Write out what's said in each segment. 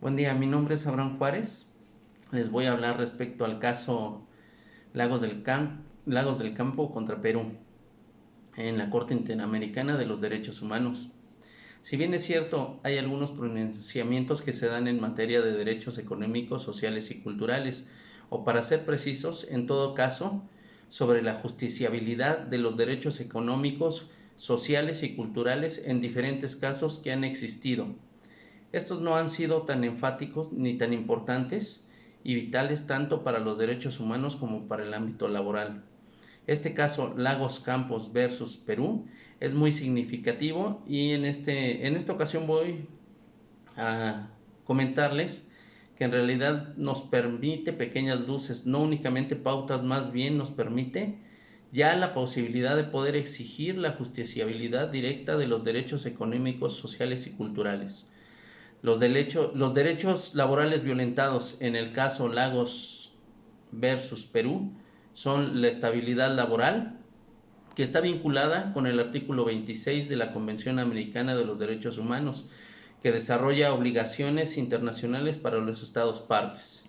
Buen día, mi nombre es Abraham Juárez. Les voy a hablar respecto al caso Lagos del Campo contra Perú en la Corte Interamericana de los Derechos Humanos. Si bien es cierto, hay algunos pronunciamientos que se dan en materia de derechos económicos, sociales y culturales, o para ser precisos, en todo caso, sobre la justiciabilidad de los derechos económicos, sociales y culturales en diferentes casos que han existido. Estos no han sido tan enfáticos ni tan importantes y vitales tanto para los derechos humanos como para el ámbito laboral. Este caso, Lagos Campos versus Perú, es muy significativo y en esta ocasión voy a comentarles que en realidad nos permite pequeñas luces, no únicamente pautas, más bien nos permite ya la posibilidad de poder exigir la justiciabilidad directa de los derechos económicos, sociales y culturales. Los derechos laborales violentados en el caso Lagos versus Perú son la estabilidad laboral, que está vinculada con el artículo 26 de la Convención Americana de los Derechos Humanos, que desarrolla obligaciones internacionales para los Estados partes.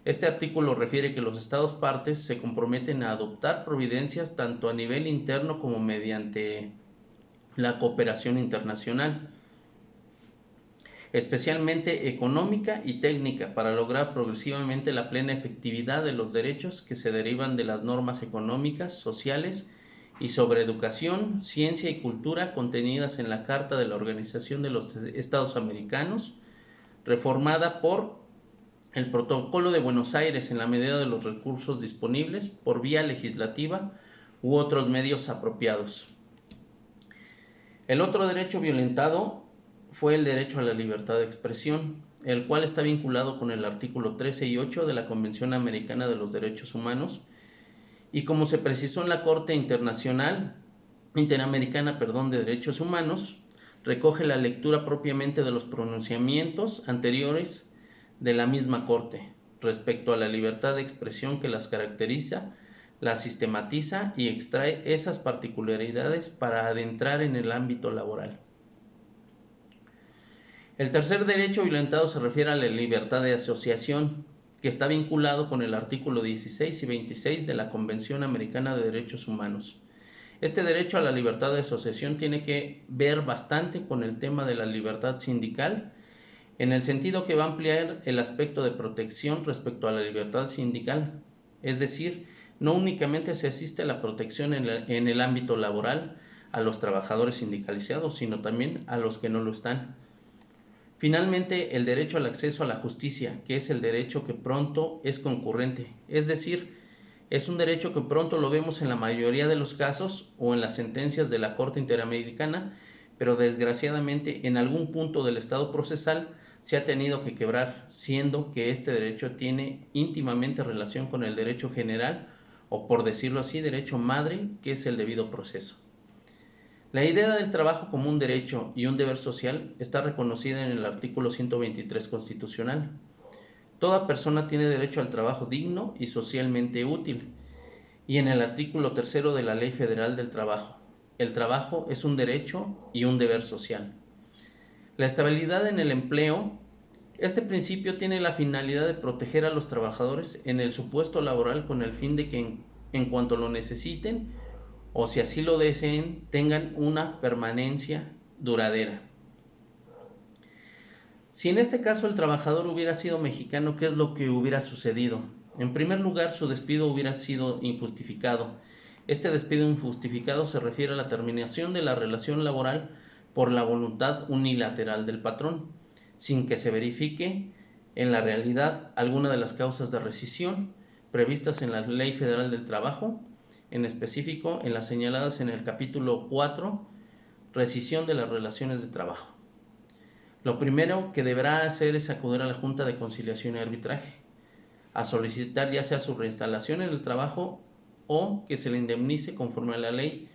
Este artículo refiere que los Estados partes se comprometen a adoptar providencias tanto a nivel interno como mediante la cooperación internacional, especialmente económica y técnica, para lograr progresivamente la plena efectividad de los derechos que se derivan de las normas económicas, sociales y sobre educación, ciencia y cultura contenidas en la Carta de la Organización de los Estados Americanos, reformada por el Protocolo de Buenos Aires en la medida de los recursos disponibles por vía legislativa u otros medios apropiados. El otro derecho violentado fue el derecho a la libertad de expresión, el cual está vinculado con el artículo 13 y 8 de la Convención Americana de los Derechos Humanos, y como se precisó en la Corte Interamericana de Derechos Humanos, recoge la lectura propiamente de los pronunciamientos anteriores de la misma Corte respecto a la libertad de expresión que las caracteriza, la sistematiza y extrae esas particularidades para adentrar en el ámbito laboral. El tercer derecho violentado se refiere a la libertad de asociación, que está vinculado con el artículo 16 y 26 de la Convención Americana de Derechos Humanos. Este derecho a la libertad de asociación tiene que ver bastante con el tema de la libertad sindical, en el sentido que va a ampliar el aspecto de protección respecto a la libertad sindical. Es decir, no únicamente se asiste a la protección en el ámbito laboral a los trabajadores sindicalizados, sino también a los que no lo están. Finalmente, el derecho al acceso a la justicia, que es el derecho que pronto es concurrente, es decir, es un derecho que pronto lo vemos en la mayoría de los casos o en las sentencias de la Corte Interamericana, pero desgraciadamente en algún punto del estado procesal se ha tenido que quebrar, siendo que este derecho tiene íntimamente relación con el derecho general, o por decirlo así, derecho madre, que es el debido proceso. La idea del trabajo como un derecho y un deber social está reconocida en el artículo 123 constitucional. Toda persona tiene derecho al trabajo digno y socialmente útil, y en el artículo 3 de la Ley Federal del Trabajo. El trabajo es un derecho y un deber social. La estabilidad en el empleo. Este principio tiene la finalidad de proteger a los trabajadores en el supuesto laboral con el fin de que en cuanto lo necesiten o si así lo deseen, tengan una permanencia duradera. Si en este caso el trabajador hubiera sido mexicano, ¿qué es lo que hubiera sucedido? En primer lugar, su despido hubiera sido injustificado. Este despido injustificado se refiere a la terminación de la relación laboral por la voluntad unilateral del patrón, sin que se verifique en la realidad alguna de las causas de rescisión previstas en la Ley Federal del Trabajo, en específico en las señaladas en el capítulo 4, rescisión de las relaciones de trabajo. Lo primero que deberá hacer es acudir a la Junta de Conciliación y Arbitraje, a solicitar ya sea su reinstalación en el trabajo o que se le indemnice conforme a la ley.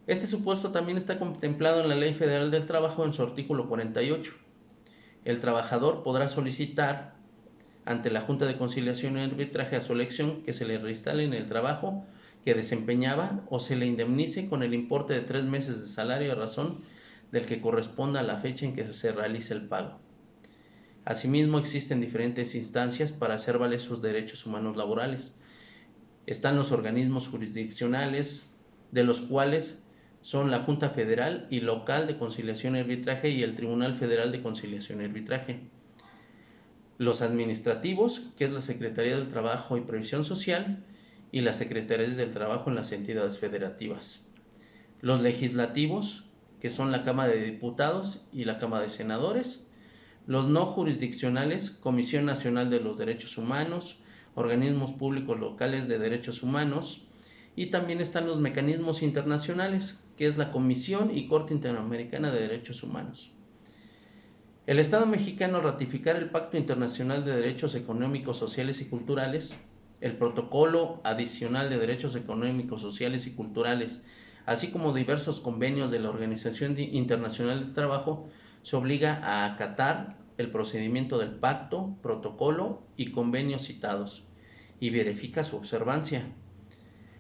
Este supuesto también está contemplado en la Ley Federal del Trabajo en su artículo 48. El trabajador podrá solicitar ante la Junta de Conciliación y Arbitraje a su elección que se le reinstale en el trabajo que desempeñaba o se le indemnice con el importe de 3 meses de salario a razón del que corresponda a la fecha en que se realice el pago. Asimismo, existen diferentes instancias para hacer valer sus derechos humanos laborales. Están los organismos jurisdiccionales, de los cuales son la Junta Federal y Local de Conciliación y Arbitraje y el Tribunal Federal de Conciliación y Arbitraje. Los administrativos, que es la Secretaría del Trabajo y Previsión Social, y las Secretarías del Trabajo en las entidades federativas. Los legislativos, que son la Cámara de Diputados y la Cámara de Senadores. Los no jurisdiccionales, Comisión Nacional de los Derechos Humanos, organismos públicos locales de derechos humanos, y también están los mecanismos internacionales, que es la Comisión y Corte Interamericana de Derechos Humanos. El Estado mexicano ratificar el Pacto Internacional de Derechos Económicos, Sociales y Culturales, el Protocolo Adicional de Derechos Económicos, Sociales y Culturales, así como diversos convenios de la Organización Internacional del Trabajo, se obliga a acatar el procedimiento del pacto, protocolo y convenios citados y verifica su observancia.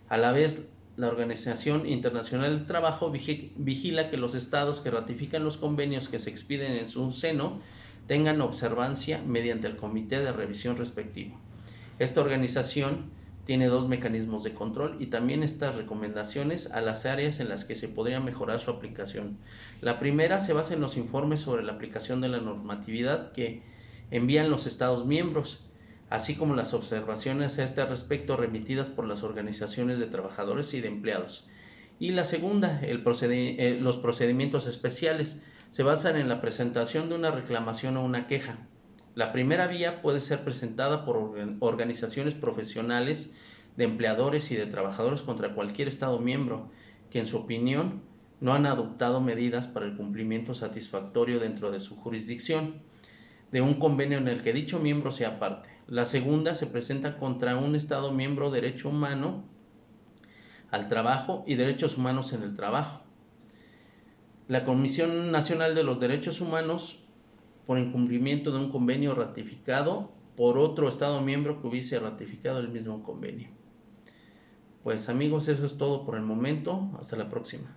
A la vez, la Organización Internacional del Trabajo vigila que los estados que ratifican los convenios que se expiden en su seno tengan observancia mediante el comité de revisión respectivo. Esta organización tiene dos mecanismos de control y también estas recomendaciones a las áreas en las que se podría mejorar su aplicación. La primera se basa en los informes sobre la aplicación de la normatividad que envían los Estados miembros, así como las observaciones a este respecto remitidas por las organizaciones de trabajadores y de empleados. Y la segunda, los procedimientos especiales, se basan en la presentación de una reclamación o una queja. La primera vía puede ser presentada por organizaciones profesionales de empleadores y de trabajadores contra cualquier Estado miembro que, en su opinión, no han adoptado medidas para el cumplimiento satisfactorio dentro de su jurisdicción de un convenio en el que dicho miembro sea parte. La segunda se presenta contra un Estado miembro derecho humano al trabajo y derechos humanos en el trabajo. La Comisión Nacional de los Derechos Humanos por incumplimiento de un convenio ratificado por otro Estado miembro que hubiese ratificado el mismo convenio. Pues amigos, eso es todo por el momento. Hasta la próxima.